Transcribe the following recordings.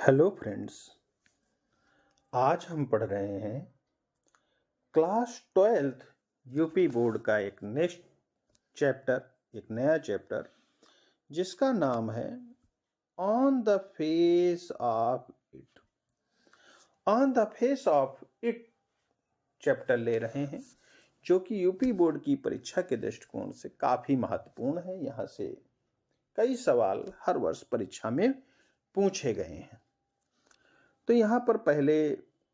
Hello friends. आज हम पढ़ रहे हैं क्लास 12th यूपी बोर्ड का एक नया चैप्टर जिसका नाम है on the face of it. On the face of it chapter ले रहे हैं जो कि यूपी बोर्ड की परीक्षा के दृष्टिकोण से काफ़ी महत्वपूर्ण है। यहाँ से कई सवाल हर वर्ष परीक्षा में पूछे गए हैं। तो यहाँ पर पहले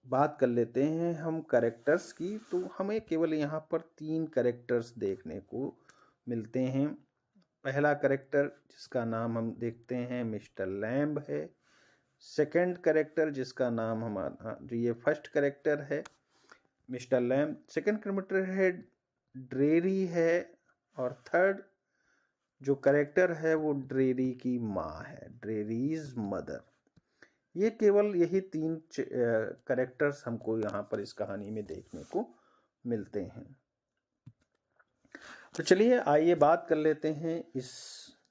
बात कर लेते हैं हम कैरेक्टर्स की। तो हमें केवल यहाँ पर 3 कैरेक्टर्स देखने को मिलते हैं। पहला कैरेक्टर जिसका नाम हम देखते हैं मिस्टर लैम्ब है। सेकंड कैरेक्टर जिसका नाम हमारा जो ये फर्स्ट कैरेक्टर है मिस्टर लैम्ब, सेकंड कैरेक्टर है ड्रेरी है, और थर्ड जो कैरेक्टर है वो ड्रेरी की माँ है, ड्रेरीज मदर। ये केवल यही 3 कैरेक्टर्स हमको यहाँ पर इस कहानी में देखने को मिलते हैं। तो चलिए आइए बात कर लेते हैं इस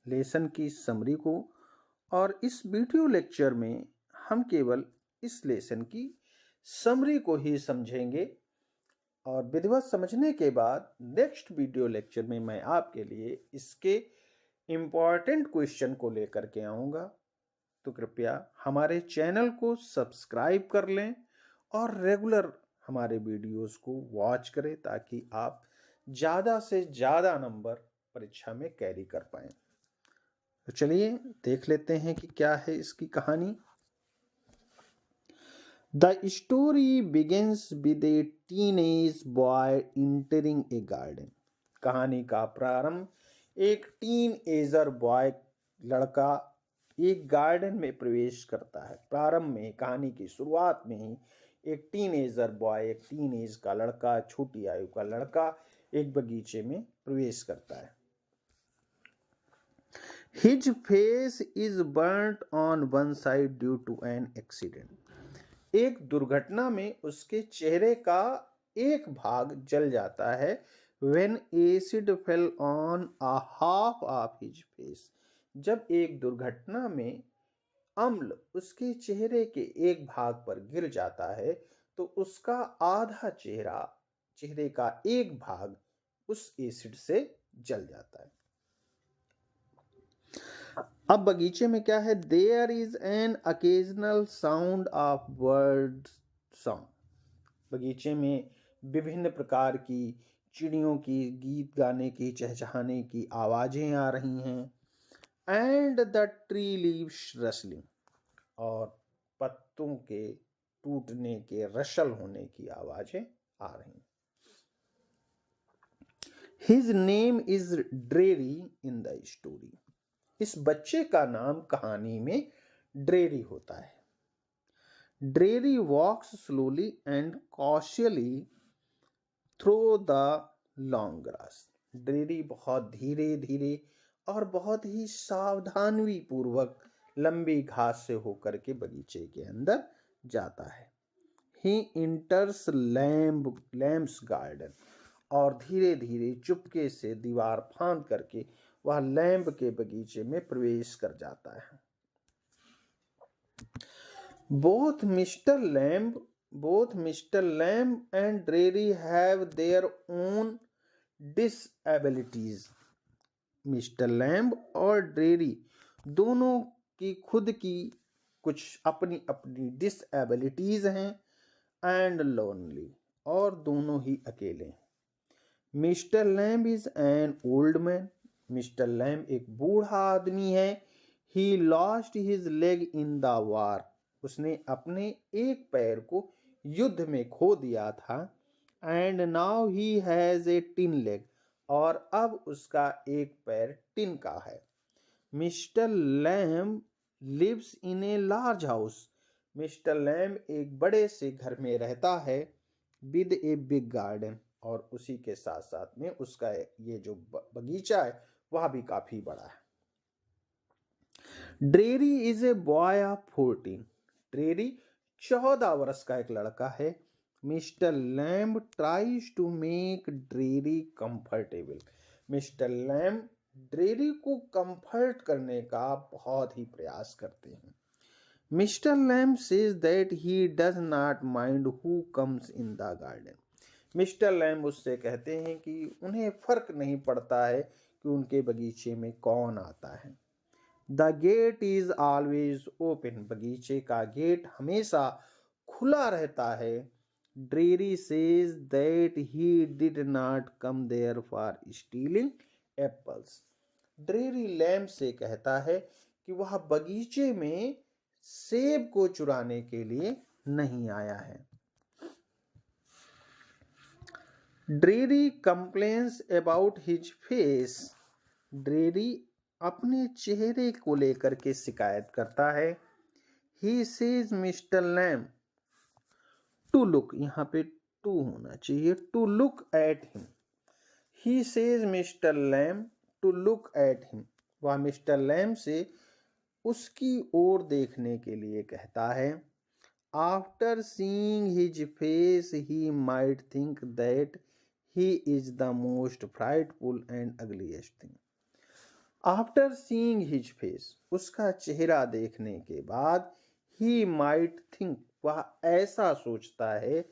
लेसन की समरी को। और इस वीडियो लेक्चर में हम केवल इस लेसन की समरी को ही समझेंगे और विधिवत समझने के बाद नेक्स्ट वीडियो लेक्चर में मैं आपके लिए इसके इम्पॉर्टेंट क्वेश्चन को लेकर के आऊँगा। तो कृपया हमारे चैनल को सब्सक्राइब कर लें और रेगुलर हमारे वीडियोस को वॉच करें ताकि आप ज़्यादा से ज़्यादा नंबर परीक्षा में कैरी कर पाएं। तो चलिए देख लेते हैं कि क्या है इसकी कहानी। The story begins with A teenage boy entering A garden. कहानी का प्रारंभ एक टीनएजर बॉय लड़का एक गार्डन में प्रवेश करता है। प्रारंभ में कहानी की शुरुआत में ही एक टीनेजर बॉय, एक टीनेज का लड़का, छोटी आयु का लड़का एक बगीचे में प्रवेश करता है। His face is burnt on one side due to an accident. एक दुर्घटना में उसके चेहरे का एक भाग जल जाता है। When acid fell on a half of his face. जब एक दुर्घटना में अम्ल उसके चेहरे के एक भाग पर गिर जाता है तो उसका आधा चेहरे का एक भाग उस एसिड से जल जाता है। अब बगीचे में क्या है? There is an occasional sound of bird song. बगीचे में विभिन्न प्रकार की चिड़ियों की गीत गाने की, चहचहाने की आवाजें आ रही हैं। And the tree leaves rustling, और पत्तों के टूटने के, रशल होने की आवाजें आ रही हैं। His name is Dreary in the story. इस बच्चे का नाम कहानी में ड्रेरी होता है। Dreary walks slowly and cautiously through the long grass. Dreary बहुत धीरे धीरे और बहुत ही सावधानी पूर्वक लंबी घास से होकर के बगीचे के अंदर जाता है। ही इंटर्स लैम्ब्स गार्डन, और धीरे धीरे चुपके से दीवार फांद करके वह लैम्ब के बगीचे में प्रवेश कर जाता है। Both mister lamb and dreary have their own डिसएबिलिटीज। Mister lamb और ड्रेरी दोनों की खुद की कुछ अपनी अपनी डिसएबिलिटीज हैं। एंड लोनली, और दोनों ही अकेले हैं। Mister Lamb is an old man. Mister Lamb एक बूढ़ा आदमी है। He lost his leg in the war. उसने अपने एक पैर को युद्ध में खो दिया था। And now he has a tin leg, और अब उसका एक पैर टिन का है। Mister Lamb lives in a large house. Mister Lamb एक बड़े से घर में रहता है। विद ए बिग गार्डन, और उसी के साथ साथ में उसका ये जो बगीचा है वह भी काफी बड़ा है। Derry is a boy of 14। Derry 14 वर्ष का एक लड़का है। Mister Lamb tries to make Derry comfortable. Mister Lamb Derry को कंफर्ट करने का बहुत ही प्रयास करते हैं। Mister Lamb says that he does not mind who comes in the garden. Mister Lamb उससे कहते हैं कि उन्हें फर्क नहीं पड़ता है कि उनके बगीचे में कौन आता है। The gate is always open. बगीचे का गेट हमेशा खुला रहता है। Derry says that he did not come there for stealing apples. Derry Lamb से कहता है कि वह बगीचे में सेब को चुराने के लिए नहीं आया है। Derry complains about his face. Derry अपने चेहरे को लेकर के शिकायत करता है। He says Mister Lamb to look, यहाँ पे टू होना चाहिए, to look at him. He says Mister Lamb to look at him. वह मिस्टर लैम्ब से उसकी ओर देखने के लिए कहता है। After seeing his face he might think that he is the most frightful and ugliest thing. After seeing his face, उसका चेहरा देखने के बाद, ही माइट थिंक, वह ऐसा सोचता है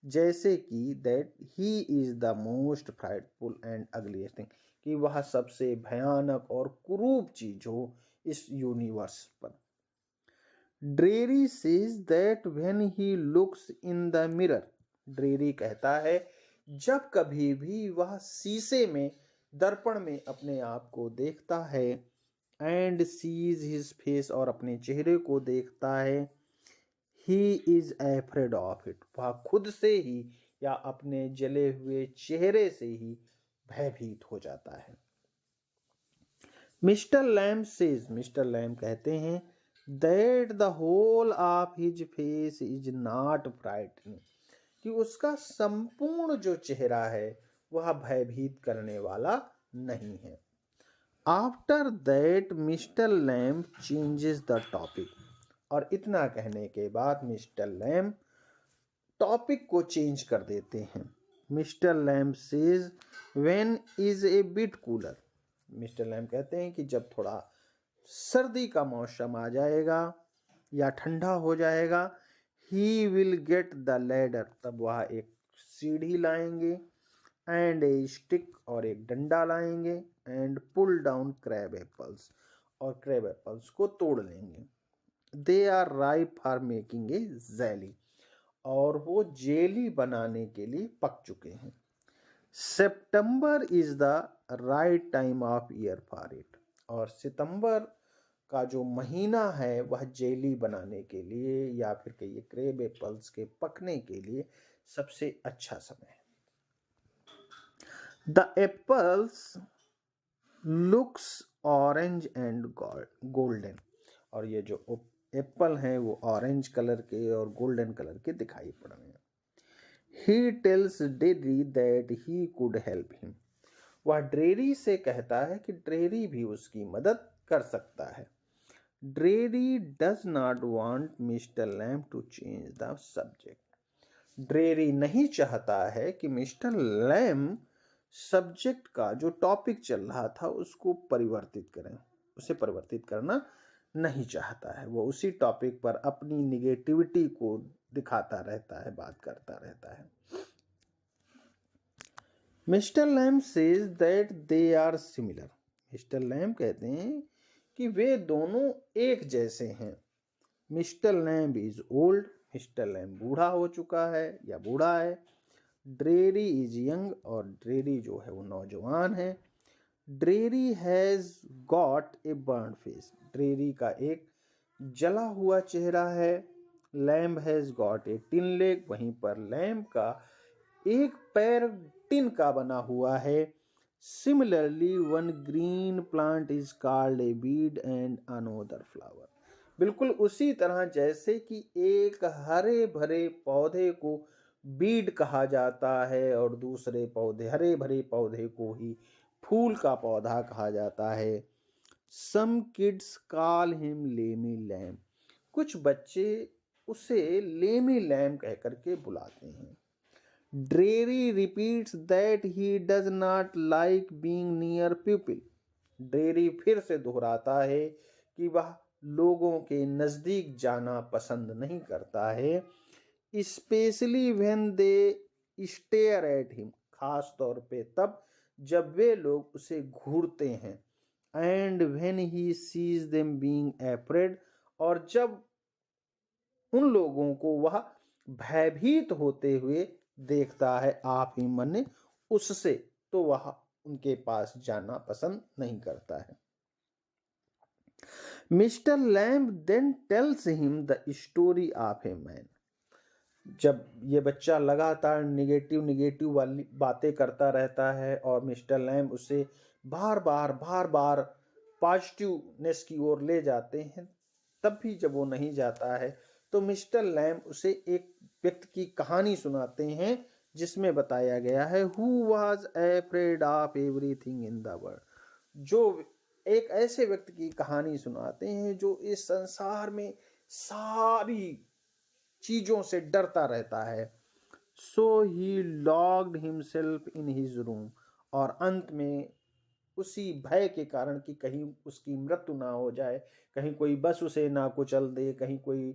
जैसे कि that he is the most frightful and ugliest thing, कि वह सबसे भयानक और कुरूप चीज हो इस यूनिवर्स पर। Dreary says that when he looks in the mirror. Dreary कहता है जब कभी भी वह शीशे में, दर्पण में अपने आप को देखता है, एंड सीज हिज फेस, और अपने चेहरे को देखता है, he is afraid of it, वह खुद से ही या अपने जले हुए चेहरे से ही भयभीत हो जाता है। Mister Lamb says, Mister Lamb कहते हैं, that the whole of his face is not frightening, कि उसका संपूर्ण जो चेहरा है वह भयभीत करने वाला नहीं है। After that mister lamb changes the topic, और इतना कहने के बाद मिस्टर लैम्ब टॉपिक को चेंज कर देते हैं। Mister Lamb says when is a bit cooler. Mister Lamb कहते हैं कि जब थोड़ा सर्दी का मौसम आ जाएगा या ठंडा हो जाएगा, he will get the ladder, तब वह एक सीढ़ी लाएंगे, एंड ए स्टिक, और एक डंडा लाएंगे, and pull down crab apples, और क्रैब एप्पल्स को तोड़ लेंगे। They are ripe for making a jelly, और वो जेली बनाने के लिए पक चुके हैं। September is the right time of year for it, और सितंबर का जो महीना है वह जेली बनाने के लिए या फिर कहिए क्रेब एप्पल्स के पकने के लिए सबसे अच्छा समय है। The apples looks orange and golden, और ये जो एप्पल हैं वो ऑरेंज कलर के और गोल्डन कलर के दिखाई पड़ रहे हैं। He tells dreary that he could help him, वह ड्रेरी से कहता है कि ड्रेरी भी उसकी मदद कर सकता है। Derry does not want Mister Lamb to change the subject. Derry नहीं चाहता है कि मिस्टर लैम्ब सब्जेक्ट का जो टॉपिक चल रहा था उसको परिवर्तित करें, उसे परिवर्तित करना नहीं चाहता है। वो उसी टॉपिक पर अपनी निगेटिविटी को दिखाता रहता है, बात करता रहता है। Mister Lamb says that they are similar. Mister Lamb कहते हैं कि वे दोनों एक जैसे हैं। Mister Lamb is old, Mister Lamb बूढ़ा हो चुका है या बूढ़ा है। ड्रेरी इज यंग, और ड्रेरी जो है वो नौजवान है। Derry has got a burn face, Derry का एक जला हुआ चेहरा है। Lamb has got a tin leg, वहीं पर लैम्ब का एक पैर टिन का बना हुआ है। Similarly one green plant is called a Beed and another flower, बिल्कुल उसी तरह जैसे कि एक हरे भरे पौधे को बीड कहा जाता है और दूसरे पौधे, हरे भरे पौधे को ही फूल का पौधा कहा जाता है। Some kids call him Lamey Lamb, कुछ बच्चे उसे लेमी लैम्ब कह करके बुलाते हैं। Derry repeats that he does not like being near people, Derry फिर से दोहराता है कि वह लोगों के नजदीक जाना पसंद नहीं करता है, specially when they stare at him, खास तौर पे तब जब वे लोग उसे घूरते हैं, and when he sees them being afraid, और जब उन लोगों को वह भयभीत होते हुए देखता है, आप ही मन उससे, तो वह उनके पास जाना पसंद नहीं करता है। Mister Lamb then tells him the story of a man. जब ये बच्चा लगातार निगेटिव वाली बातें करता रहता है और मिस्टर लैम्ब उसे बार बार पॉजिटिवनेस की ओर ले जाते हैं, तब भी जब वो नहीं जाता है तो मिस्टर लैम्ब उसे एक व्यक्ति की कहानी सुनाते हैं जिसमें बताया गया है who was afraid of everything in the world, जो एक ऐसे व्यक्ति की कहानी सुनाते हैं जो इस संसार में सारी चीजों से डरता रहता है। So he locked himself in his room, और अंत में उसी भय के कारण कि कहीं उसकी मृत्यु ना हो जाए, कहीं कोई बस उसे ना कुचल दे, कहीं कोई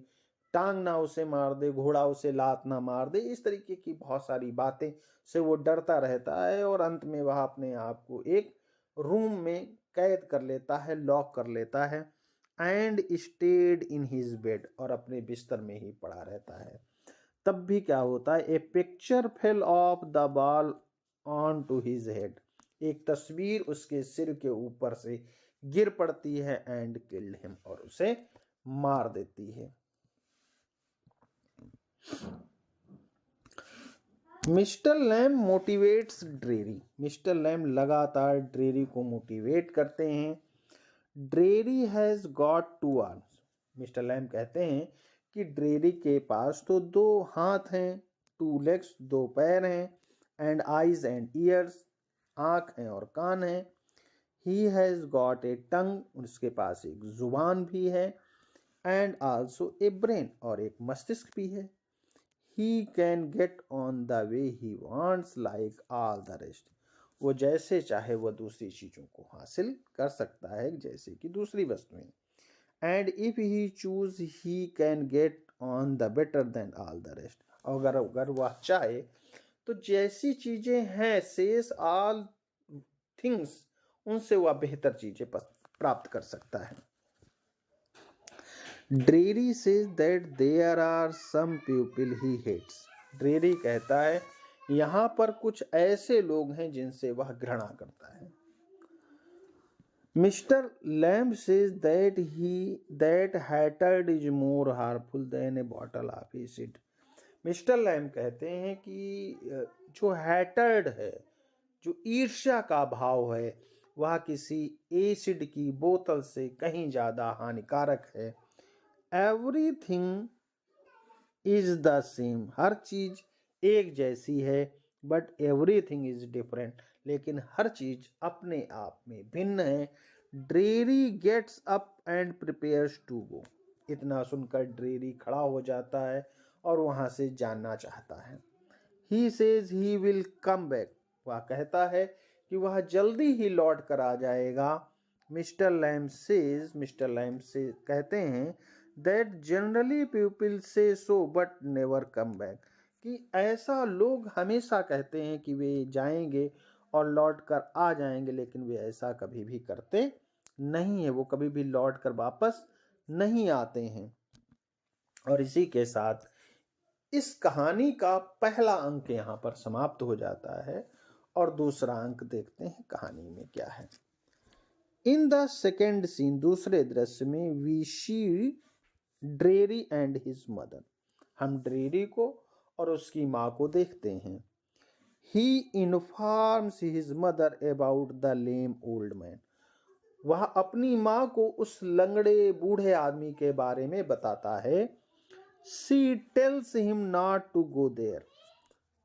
टांग ना उसे मार दे, घोड़ा उसे लात ना मार दे, इस तरीके की बहुत सारी बातें से वो डरता रहता है और अंत में वह अपने आप को एक रूम में कैद कर लेता है, लॉक कर लेता है, and stayed in his bed, और अपने बिस्तर में ही पड़ा रहता है। तब भी क्या होता है, a picture fell off the ball on to his head, एक तस्वीर उसके सिर के ऊपर से गिर पड़ती है, एंड किल्ड हिम, और उसे मार देती है। Mister lamb motivates dreary, mister lamb लगातार ड्रेरी को मोटिवेट करते हैं। Dreary has got 2 arms, mister Lamb कहते हैं कि ड्रेरी के पास तो 2 हाथ हैं, 2 लेग्स, 2 पैर हैं, एंड आईज एंड ईयर्स, आंख हैं और कान हैं। ही हैज गॉट ए टंग, उसके पास एक जुबान भी है, एंड आल्सो ए ब्रेन, और एक मस्तिष्क भी है। He can get on the way he wants like all the rest, वो जैसे चाहे वह दूसरी चीजों को हासिल कर सकता है जैसे कि दूसरी वस्तुएं। And if he choose he can get on the better than all the rest, अगर वह चाहे तो जैसी चीजें हैं शेष all things, उनसे वह बेहतर चीजें प्राप्त कर सकता है। Dreary says that there are some people he hates, dreary कहता है यहाँ पर कुछ ऐसे लोग हैं जिनसे वह घृणा करता है। Mister lamb says that hatred is more harmful than a bottle of acid, mister Lamb कहते हैं कि जो हैटर्ड है, जो ईर्ष्या का भाव है, वह किसी एसिड की बोतल से कहीं ज्यादा हानिकारक है। एवरीथिंग इज द सेम, हर चीज एक जैसी है, बट एवरीथिंग इज डिफरेंट, लेकिन हर चीज अपने आप में भिन्न है। Derry gets up and prepares to go, इतना सुनकर ड्रेरी खड़ा हो जाता है और वहां से जाना चाहता है। He says he will come back, वह कहता है कि वह जल्दी ही लौट कर आ जाएगा। मिस्टर लैम्ब से कहते हैं that generally people say so but never come back, कि ऐसा लोग हमेशा कहते हैं कि वे जाएंगे और लौट कर आ जाएंगे, लेकिन वे ऐसा कभी भी करते नहीं है, वो कभी भी लौट कर वापस नहीं आते हैं। और इसी के साथ इस कहानी का पहला अंक यहाँ पर समाप्त हो जाता है और दूसरा अंक देखते हैं कहानी में क्या है। इन द सेकेंड सीन, दूसरे दृश्य में, we see Derry and his mother, हम ड्रेरी को और उसकी माँ को देखते हैं। He informs his mother about the lame old man, वह अपनी माँ को उस लंगड़े बूढ़े आदमी के बारे में बताता है। She tells him not to go there,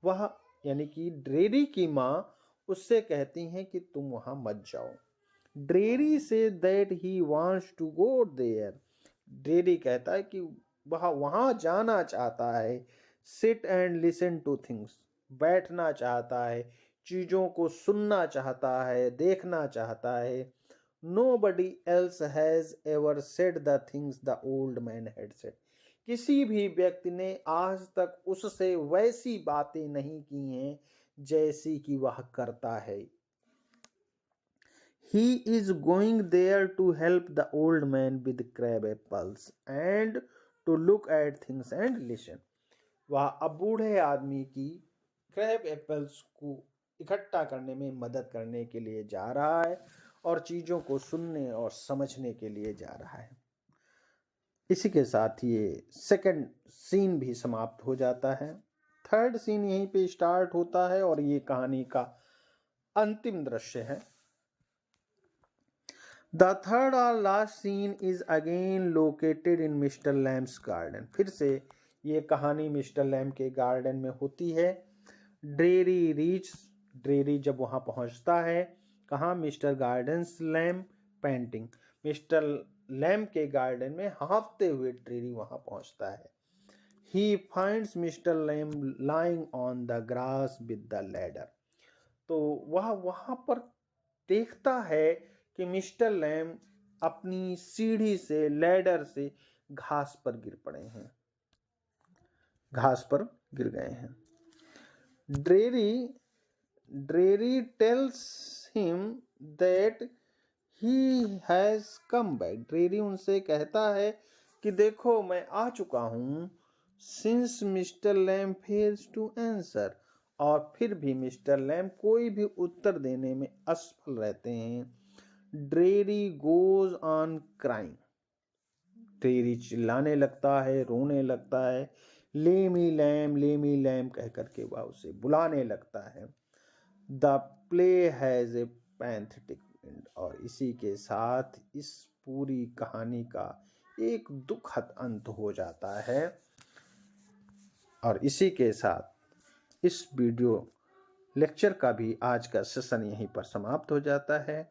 वह यानी कि ड्रेरी की माँ उससे कहती हैं कि तुम वहां मत जाओ। Derry says that he wants to go there, Derry कहता है कि वह वहां जाना चाहता है। Sit and listen to things, बैठना चाहता है, चीजों को सुनना चाहता है, देखना चाहता है। Nobody else has ever said the things the old man had said. किसी भी व्यक्ति ने आज तक उससे वैसी बातें नहीं की हैं जैसी कि वह करता है. He is going there to help the old man with crab apples and to look at things and listen. वह अब बूढ़े आदमी की क्रैब एप्पल्स को इकट्ठा करने में मदद करने के लिए जा रहा है और चीज़ों को सुनने और समझने के लिए जा रहा है. इसी के साथ ये सेकंड सीन भी समाप्त हो जाता है. थर्ड सीन यहीं पे स्टार्ट होता है और ये कहानी का अंतिम दृश्य है. The third or last scene is again located in Mr. Lamb's garden. फिर से ये कहानी मिस्टर लैम्ब के गार्डन में होती है. ड्रेरी जब वहाँ पहुँचता है, कहाँ? Mister gardens lamb painting. Mister lamb के गार्डन में हाँफते हुए ड्रेरी वहाँ पहुँचता है. He finds Mr. Lamb lying on the grass with the ladder. तो वह वहाँ पर देखता है कि मिस्टर लैम्ब अपनी सीढ़ी से, लैडर से घास पर गिर पड़े हैं, घास पर गिर गए हैं. Derry tells him that he has come back. Derry उनसे कहता है कि देखो मैं आ चुका हूँ. Since Mister Lamb fails to answer. और फिर भी मिस्टर लैम्ब कोई भी उत्तर देने में असफल रहते हैं. Dreary goes on crying. Dreary चिल्लाने लगता है, रोने लगता है. लेमी लैम्ब कह करके वह उसे बुलाने लगता है. The play has a pathetic end. और इसी के साथ इस पूरी कहानी का एक दुखद अंत हो जाता है. और इसी के साथ इस वीडियो लेक्चर का भी आज का सेशन यहीं पर समाप्त हो जाता है.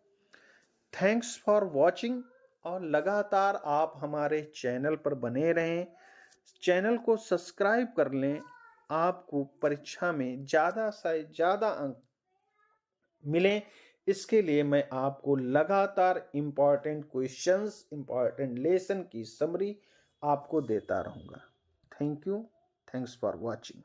Thanks for watching. और लगातार आप हमारे चैनल पर बने रहें. चैनल को सब्सक्राइब कर लें. आपको परीक्षा में ज़्यादा से ज़्यादा अंक मिलें, इसके लिए मैं आपको लगातार इम्पॉर्टेंट क्वेश्चंस, इम्पॉर्टेंट लेसन की समरी आपको देता रहूँगा. Thank you. Thanks for watching.